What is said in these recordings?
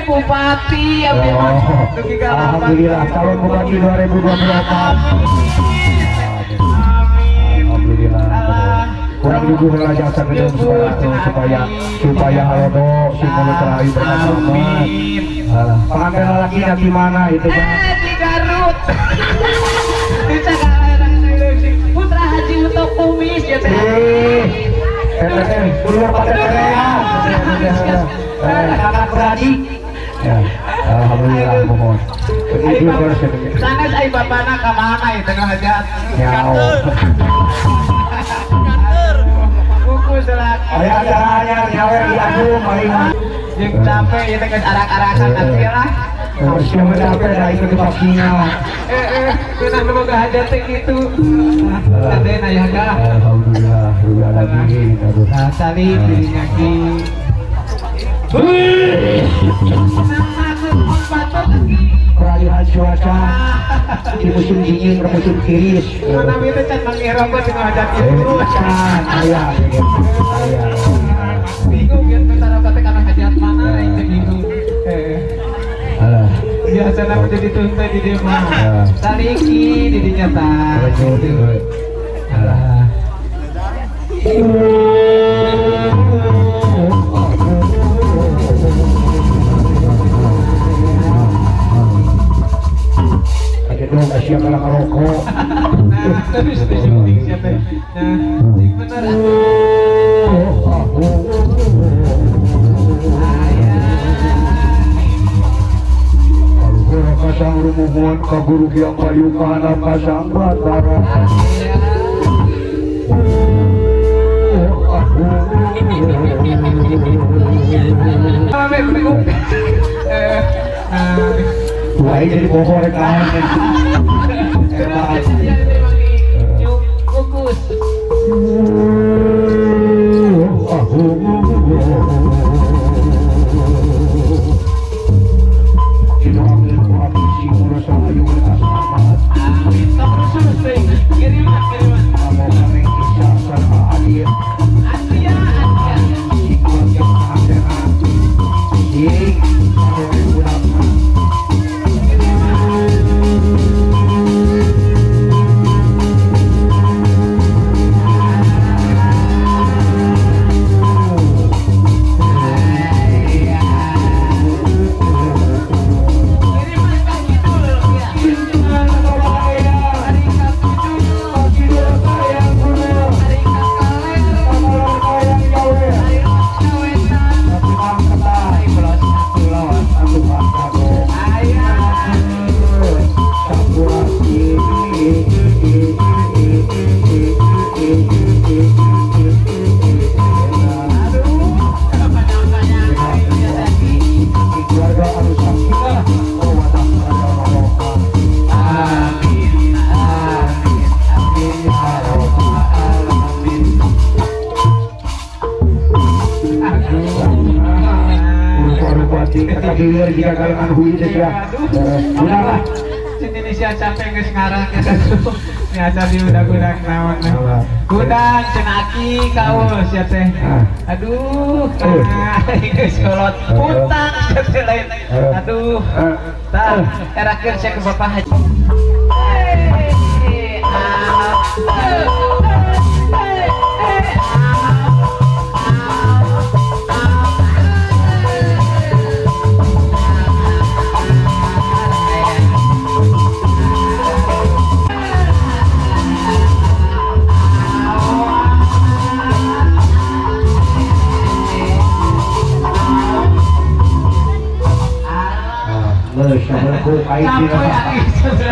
Bupati ya alhamdulillah calon bupati 2024. Alhamdulillah kurang dukung jasa gedung supaya halodo si mulut terakhir berkata pengantin lagi di mana itu di Garut di Cakalarang Putra Haji Utok Kumis ya keluar pada kakak beradik. Ya, alhamdulillah mohon. Sana saya bapakna ke mana ya tengah hajat. Ya. Buku selat. Aya acaranya nyawer di agung mari. Jeung capek ya teh arak-arakan nanti lah. Siapa capek dah ikut pastinya. Kita boga hajat teh kitu. Sadena ya ga. Alhamdulillah, udah lagi. Nah, tadi dirinya ki peralihan cuaca di musim dingin ke musim tiris. Mana itu can mangirobot di hajat itu. Ayah, bingung ya kita robotnya karena hajat mana itu bingung. Alah. Biasa nama jadi tuntut di dia mah. Saliki di dinya tah. Alah. Dong Asia kalah ngerokok. Nah, terus syuting siapa? Nah, bener. Kalau kasang rumuhun ke guru yang bayu kana kasang batara. Wah, jadi bohong kan. Fokus. Jika kalian hui ya, udahlah. Indonesia capek nggak sekarang ya satu. Biasa di udah naon. Gudang cenaki kau siap teh. Aduh, geus kolot. Utang teh lain. Aduh. Tah, era kerja ke Bapak Haji.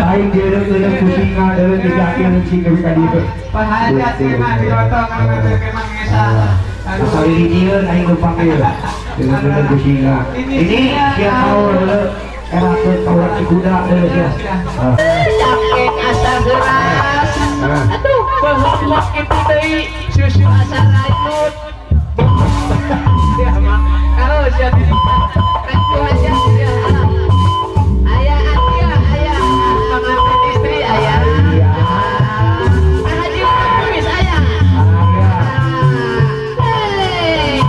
Aing dia kucing ada tiga yang cing ke tadi itu. Pahaja sih mah dirotong kalau memang ngesa. Kali ini aing numpang dia dengan kucing. Ini dia tahu era ke tawar kuda ada dia. Capek asal geras. Aduh, bahwa itu deui susu asal laut. Ya mah kalau siap ini Itu aja dia. Ayah Atia, ayah pengantin istri ayah. Haji Kumis ayah. Hei.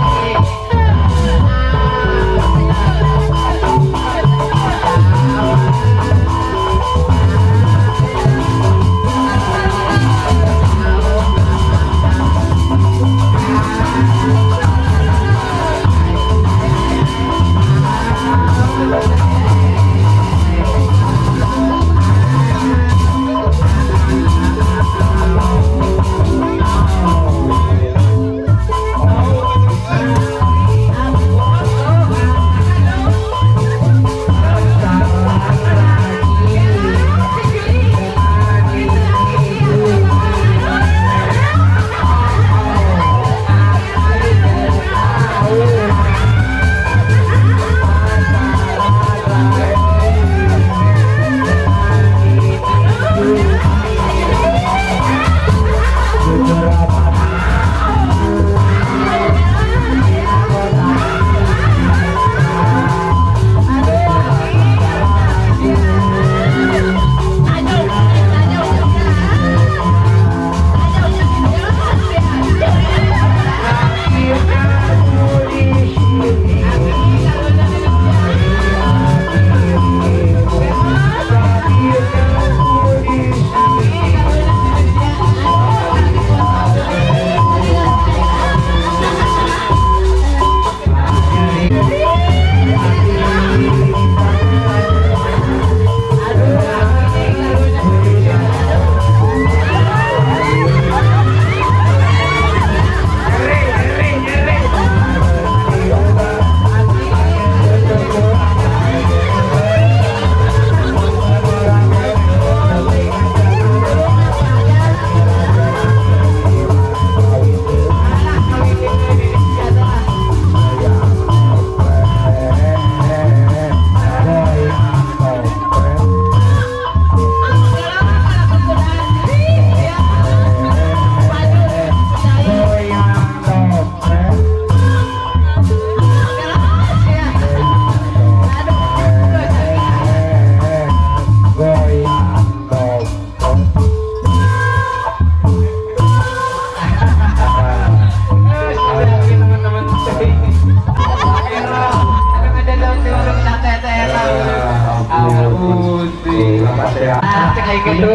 ya. Kayak gitu.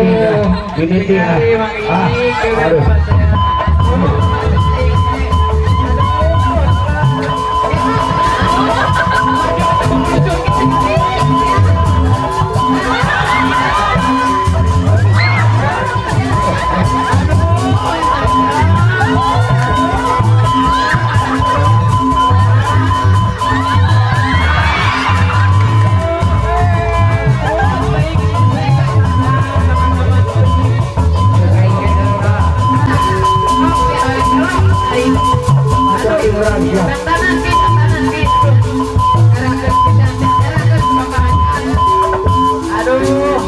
Ini dia. Aduh.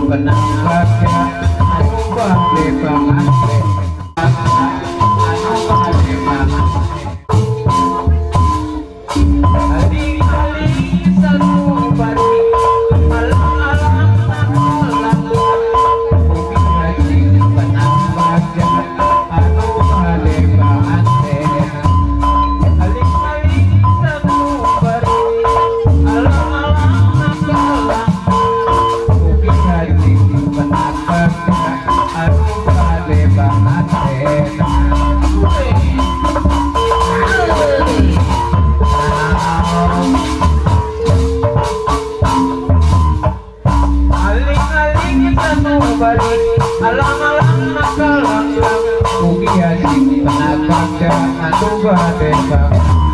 penambahnya anu bade banget anu bade banget aling-aling sanu bari alang-alang alang ugi haji penambahnya anu bade banget aling-aling sanu bari alang-alang alang ugi haji penambahnya anu bade banget aling-aling sanu bari alang-alang nakalang ugi haji penambahnya anu bade banget